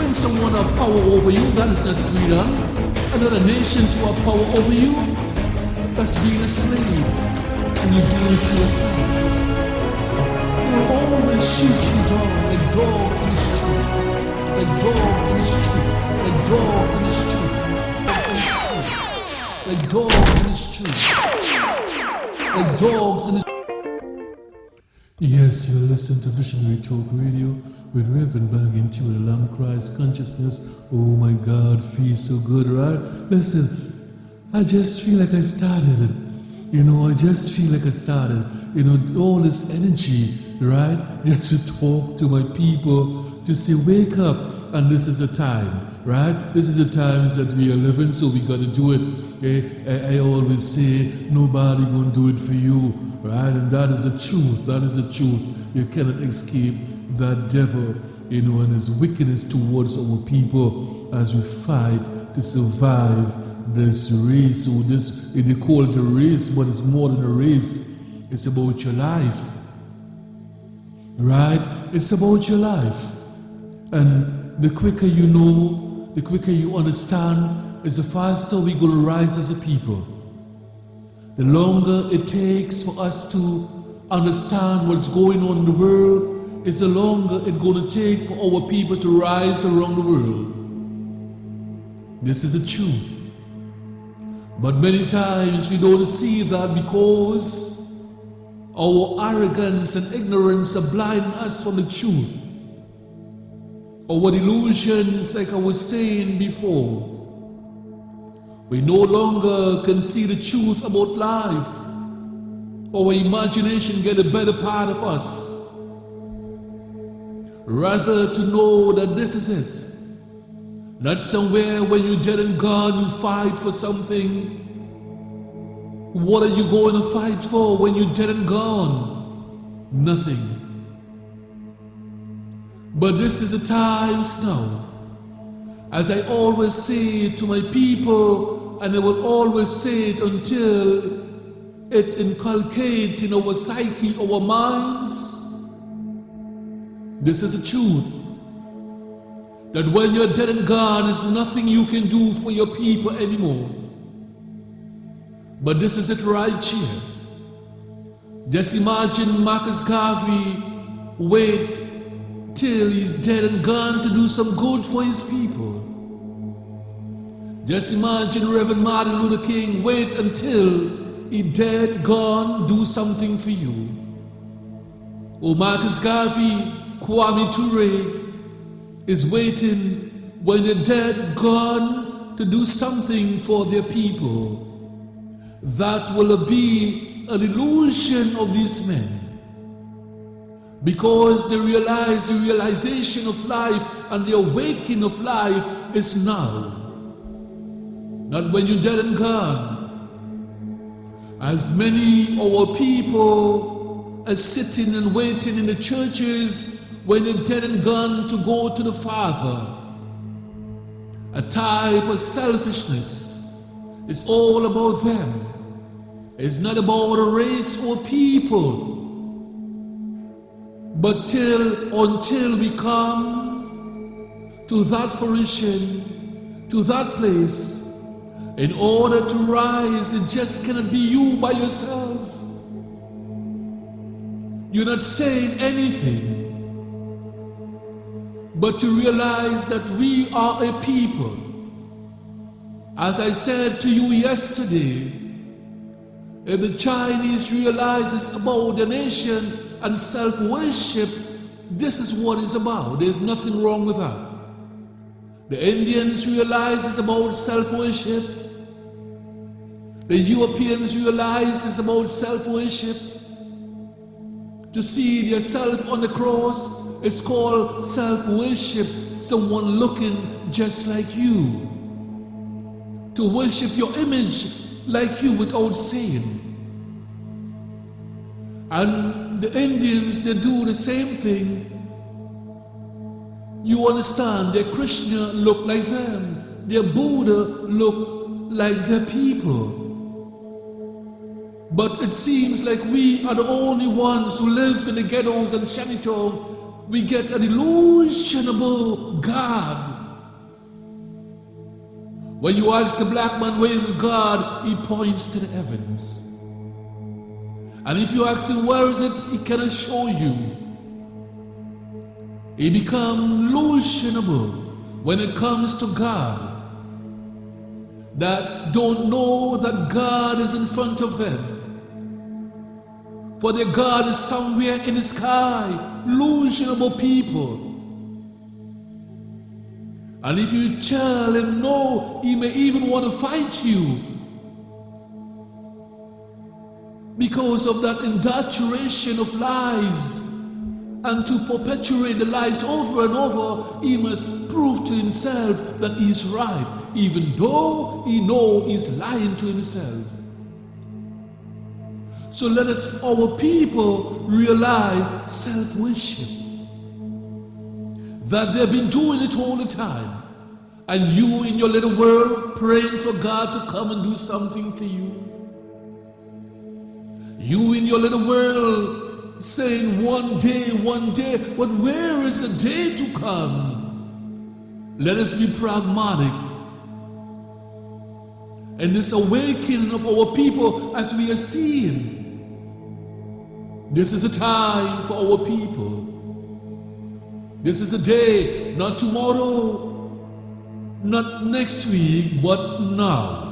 when someone has power over you, that is not freedom. Another nation to have power over you, that's being a slave, and you do it to yourself. They will always shoot you down like dogs in the streets, like dogs in the streets, like dogs in the streets, like dogs in the streets, like dogs in the streets. Yes, you listen to Visionary Talk Radio with Reverend Bagan Tewa, the Lamb Christ Consciousness. Oh my God, feels so good, right? Listen, I just feel like I started it. I just feel like I started. All this energy, right? Just to talk to my people, to say, wake up, and this is a time, right? This is the times that we are living, so we got to do it. Okay? I always say, nobody gonna do it for you, right? And that is the truth. That is the truth. You cannot escape that devil, and his wickedness towards our people as we fight to survive this race. So they call it a race, but it's more than a race. It's about your life, right? It's about your life. And the quicker you know, the quicker you understand, is the faster we're going to rise as a people. The longer it takes for us to understand what's going on in the world, is the longer it's going to take for our people to rise around the world. This is the truth. But many times we don't see that because our arrogance and ignorance are blinding us from the truth. Our illusions, like I was saying before, we no longer can see the truth about life. Our imagination get a better part of us. Rather to know that this is it. Not somewhere when you're dead and gone, you fight for something. What are you going to fight for when you're dead and gone? Nothing. But this is the times now. As I always say to my people, and I will always say it until it inculcates in our psyche, our minds. This is the truth. That when you're dead and gone, there's nothing you can do for your people anymore. But this is it right here. Just imagine Marcus Garvey wait till he's dead and gone to do some good for his people. Just imagine Reverend Martin Luther King wait until he's dead, gone, do something for you. Or Marcus Garvey, Kwame Ture is waiting when they're dead, gone, to do something for their people. That will be an illusion of these men. Because they realize the realization of life and the awakening of life is now. Not when you're dead and gone. As many of our people are sitting and waiting in the churches when they're dead and gone to go to the Father. A type of selfishness. It's all about them. It's not about a race or people. But until we come to that fruition, to that place, in order to rise, it just cannot be you by yourself. You're not saying anything, but to realize that we are a people. As I said to you yesterday, if the Chinese realizes about the nation and self-worship, this is what it's about. There's nothing wrong with that. The Indians realize it's about self-worship. The Europeans realize it's about self-worship. To see yourself on the cross is called self-worship. Someone looking just like you. To worship your image like you without saying. And the Indians, they do the same thing. You understand, their Krishna look like them. Their Buddha look like their people. But it seems like we are the only ones who live in the ghettos and shantytown we get an illusionable God. When you ask a black man where is God, he points to the heavens. And if you ask him where is it, he cannot show you. He becomes illusionable when it comes to God, that don't know that God is in front of them. For their God is somewhere in the sky, illusionable people. And if you tell him no, he may even want to fight you. Because of that indoctrination of lies. And to perpetuate the lies over and over, he must prove to himself that he is right, even though he knows he's lying to himself. So let us, our people, realize self-worship. That they've been doing it all the time. And you in your little world praying for God to come and do something for you. You in your little world saying one day, but where is the day to come? Let us be pragmatic. And this awakening of our people as we are seeing. This is a time for our people. This is a day, not tomorrow, not next week, but now.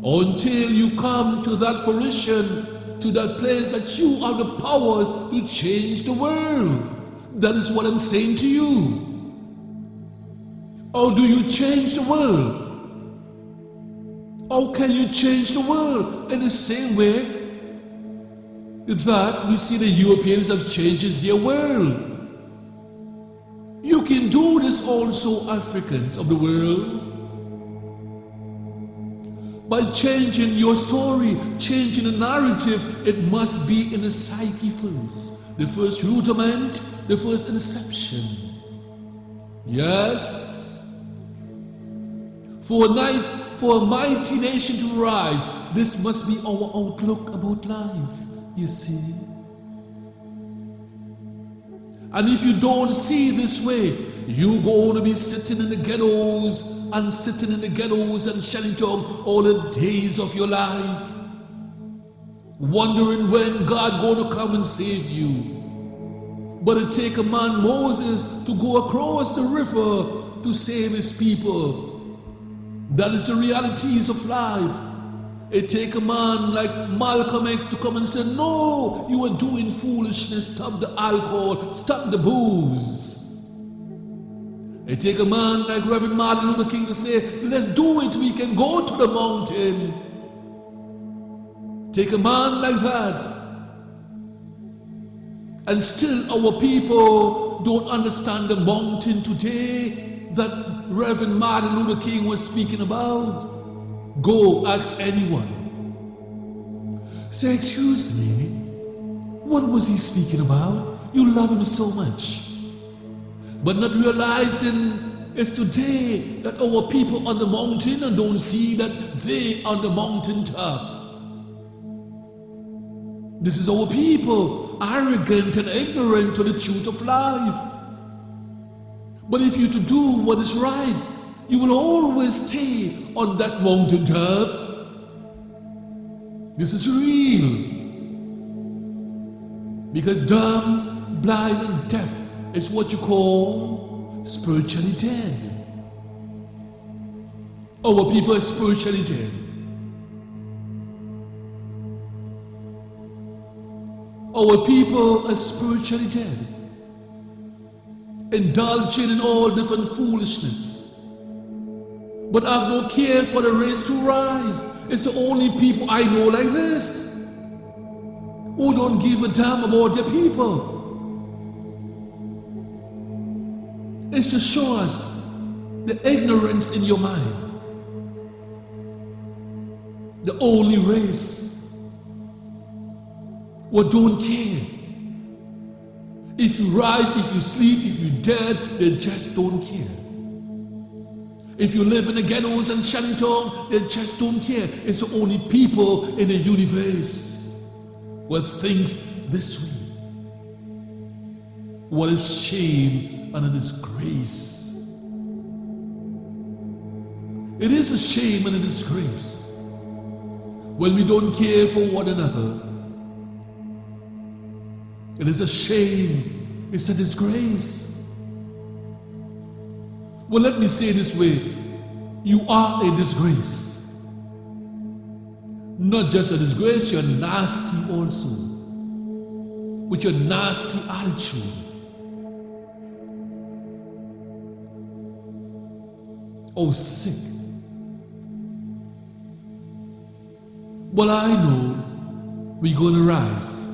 Until you come to that fruition, to that place that you have the powers to change the world. That is what I'm saying to you. How do you change the world? How can you change the world? In the same way that we see the Europeans have changed their world. You can do this also, Africans of the world. By changing your story, changing the narrative, it must be in the psyche first. The first rudiment, the first inception. Yes. For a mighty nation to rise, this must be our outlook about life, you see. And if you don't see this way, you're going to be sitting in the ghettos and sitting in the ghettos and Shellytongue all the days of your life, wondering when God going to come and save you. But it take a man, Moses, to go across the river to save his people. That is the realities of life. It take a man like Malcolm X to come and say, no, you are doing foolishness, stop the alcohol, stop the booze. It take a man like Reverend Martin Luther King to say, let's do it, we can go to the mountain. Take a man like that. And still our people don't understand the mountain today that Reverend Martin Luther King was speaking about. Go ask anyone. Say, excuse me, what was he speaking about? You love him so much. But not realizing it's today that our people on the mountain and don't see that they on the mountaintop. This is our people, arrogant and ignorant to the truth of life. But if you to do what is right, you will always stay on that mountaintop. This is real. Because dumb, blind, and deaf is what you call spiritually dead. Our people are spiritually dead. Our people are spiritually dead. Indulging in all different foolishness. But I have no care for the race to rise. It's the only people I know like this, who don't give a damn about their people. It's to show us the ignorance in your mind. The only race who don't care. If you rise, if you sleep, if you're dead, they just don't care. If you live in the ghettos and Shellytongue, they just don't care. It's the only people in the universe who thinks this way. what is shame and it is grace. It is a shame and a disgrace when we don't care for one another. It is a shame, it's a disgrace. Well, let me say it this way, you are a disgrace. Not just a disgrace, you're nasty also, with your nasty attitude. Oh, sick. But I know we're going to rise.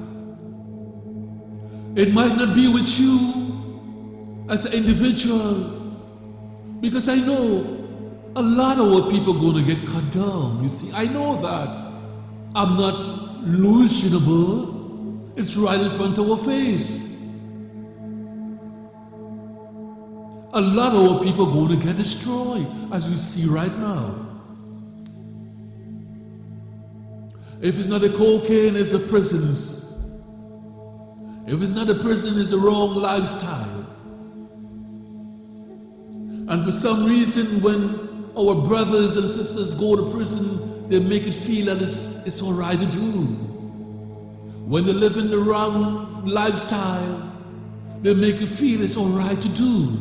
It might not be with you as an individual, because I know a lot of our people are going to get cut down. You see, I know that. I'm not illusionable. It's right in front of our face. A lot of our people are going to get destroyed, as we see right now. If it's not a cocaine, it's a prisons. If it's not a prison, it's a wrong lifestyle. And for some reason, when our brothers and sisters go to prison, they make it feel that it's all right to do. When they live in the wrong lifestyle, they make it feel it's all right to do.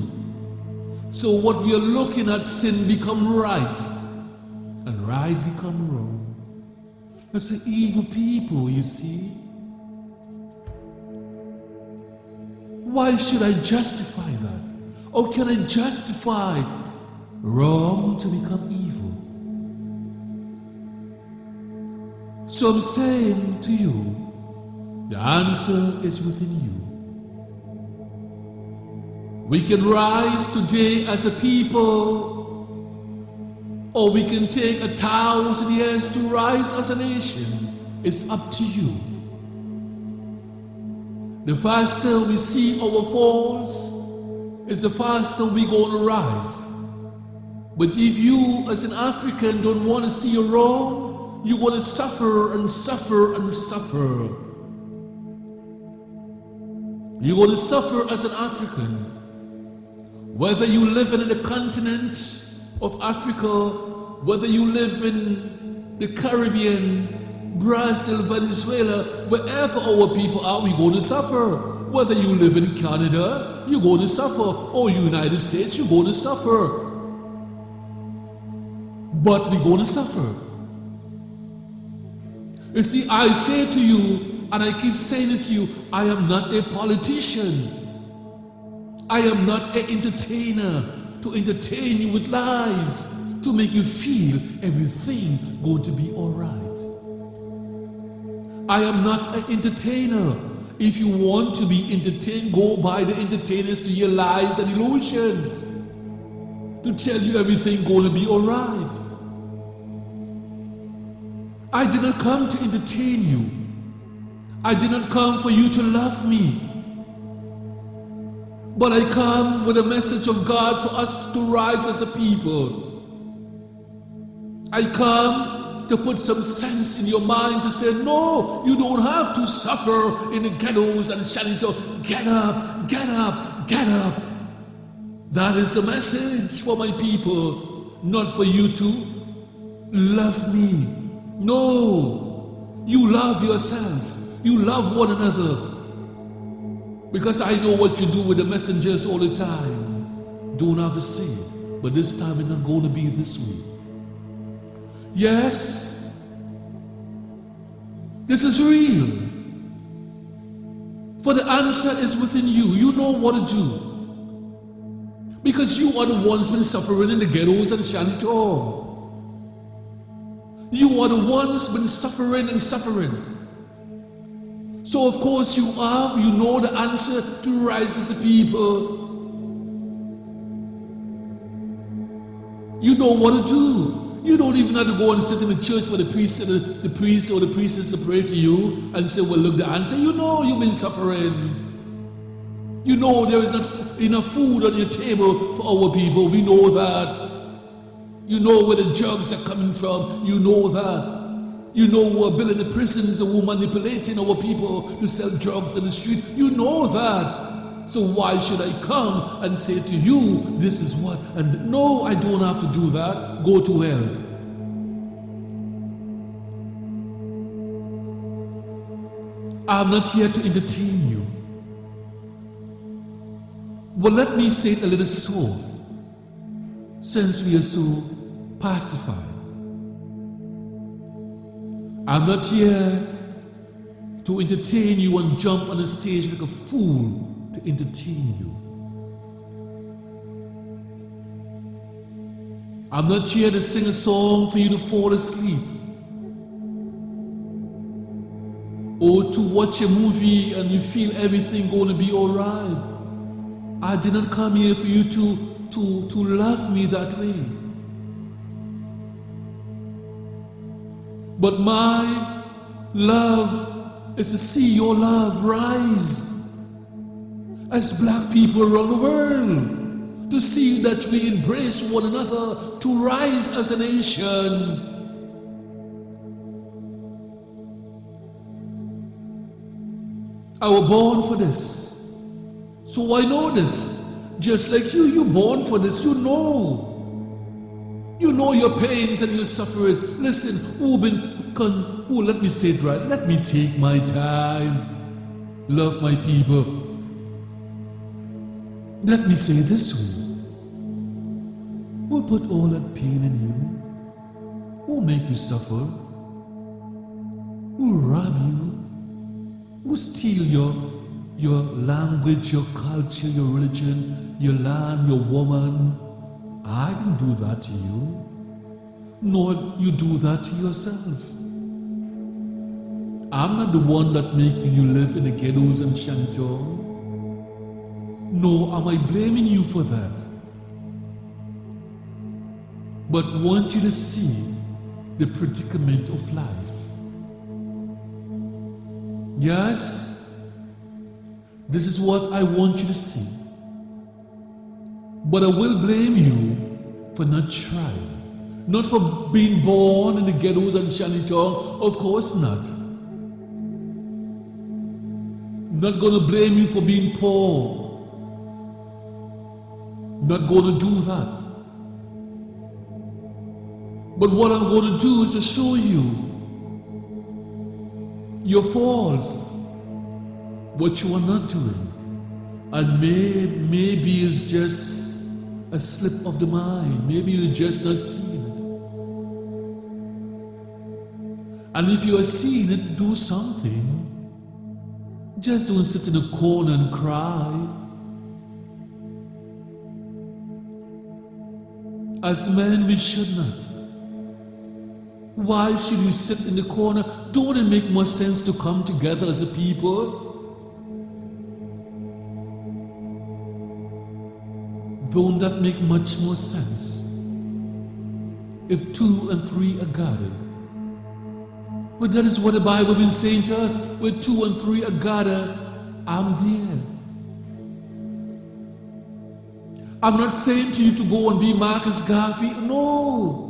So what we are looking at, sin become right, and right become wrong. That's the evil people, you see. Why should I justify that? Or can I justify wrong to become evil? So I'm saying to you, the answer is within you. We can rise today as a people, or we can take 1,000 years to rise as a nation. It's up to you. The faster we see our falls, it's the faster we're going to rise. But if you as an African don't want to see your wrong, you're going to suffer and suffer and suffer. You're going to suffer as an African. Whether you live in the continent of Africa, whether you live in the Caribbean, Brazil, Venezuela, wherever our people are, we're going to suffer. Whether you live in Canada, you're going to suffer, or United States, you're going to suffer. But we're going to suffer. You see, I say to you, and I keep saying it to you, I am not a politician. I am not an entertainer to entertain you with lies, to make you feel everything going to be all right. I am not an entertainer. If you want to be entertained, go by the entertainers to your lies and illusions, to tell you everything going to be all right. I did not come to entertain you. I did not come for you to love me. But I come with a message of God for us to rise as a people. I come to put some sense in your mind to say, no, you don't have to suffer in the ghettos and shanty. Get up, get up, get up. That is the message for my people, not for you to love me. No, you love yourself. You love one another. Because I know what you do with the messengers all the time. Don't have to say it, but this time it's not going to be this way. Yes, this is real. For the answer is within you. You know what to do. Because you are the ones been suffering in the ghettos and shanty town. You are the ones been suffering and suffering. So of course you know the answer to rise as a people. You know what to do. You don't even have to go and sit in the church for the priest or the priestess to pray to you and say, well, look, the answer. You know you've been suffering. You know there is not enough food on your table for our people. We know that. You know where the drugs are coming from. You know that. You know who are building the prisons and who are manipulating our people to sell drugs in the street. You know that. So why should I come and say to you, this is what? And no, I don't have to do that. Go to hell. I'm not here to entertain you. Well, let me say it a little soft, since we are so pacified. I'm not here to entertain you and jump on the stage like a fool to entertain you. I'm not here to sing a song for you to fall asleep, or to watch a movie and you feel everything going to be alright. I did not come here for you to love me that way. But my love is to see your love rise as black people around the world, to see that we embrace one another, to rise as a nation. I was born for this. So I know this. Just like you're born for this. You know your pains and your suffering. Listen, let me say it right. Let me take my time. Love my people. Let me say it this way. Who put all that pain in you? Who make you suffer? Who rob you? Who steal your language, your culture, your religion, your land, your woman? I didn't do that to you. Nor you do that to yourself. I'm not the one that making you live in the ghettos and shantytown. No, am I blaming you for that? But want you to see the predicament of life. Yes, this is what I want you to see. But I will blame you for not trying. Not for being born in the ghettos and shantytown, of course not. Not going to blame you for being poor. Not going to do that. But what I'm going to do is to show you your faults, what you are not doing. And maybe it's just a slip of the mind. Maybe you just not seeing it. And if you are seeing it, do something. Just don't sit in a corner and cry. As men, we should not. Why should we sit in the corner? Don't it make more sense to come together as a people? Don't that make much more sense? If 2 and 3 are gathered. But that is what the Bible has been saying to us. Where 2 and 3 are gathered, I'm there. I'm not saying to you to go and be Marcus Garvey. No.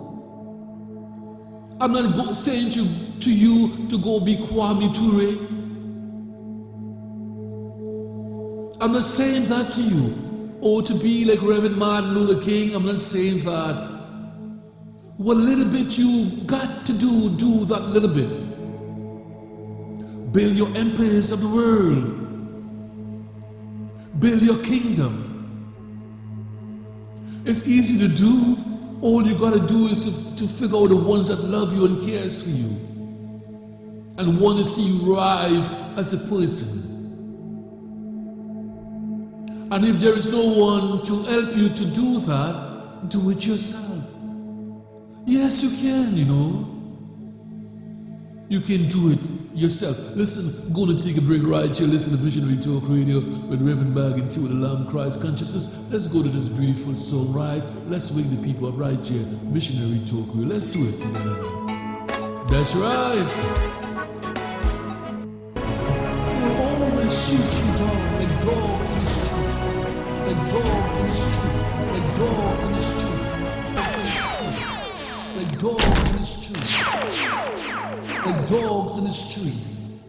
I'm not saying to you to go be Kwame Ture. I'm not saying that to you. Or to be like Reverend Martin Luther King. I'm not saying that. What little bit you got to do that little bit. Build your empires of the world. Build your kingdom. It's easy to do. All you got to do is to figure out the ones that love you and cares for you. And want to see you rise as a person. And if there is no one to help you to do that, do it yourself. Yes, you can, You can do it yourself. Listen, I'm going to take a break right here. Listen to Visionary Talk Radio with Reverend Bagan Tewa, the Lamb Christ Consciousness. Let's go to this beautiful song, right? Let's wake the people up right here. Visionary Talk Radio. Let's do it together. That's right. We'll always shoot you down like dogs in the streets. Like dogs in the streets. Like dogs in the streets. Like dogs in the streets. Like dogs in the streets.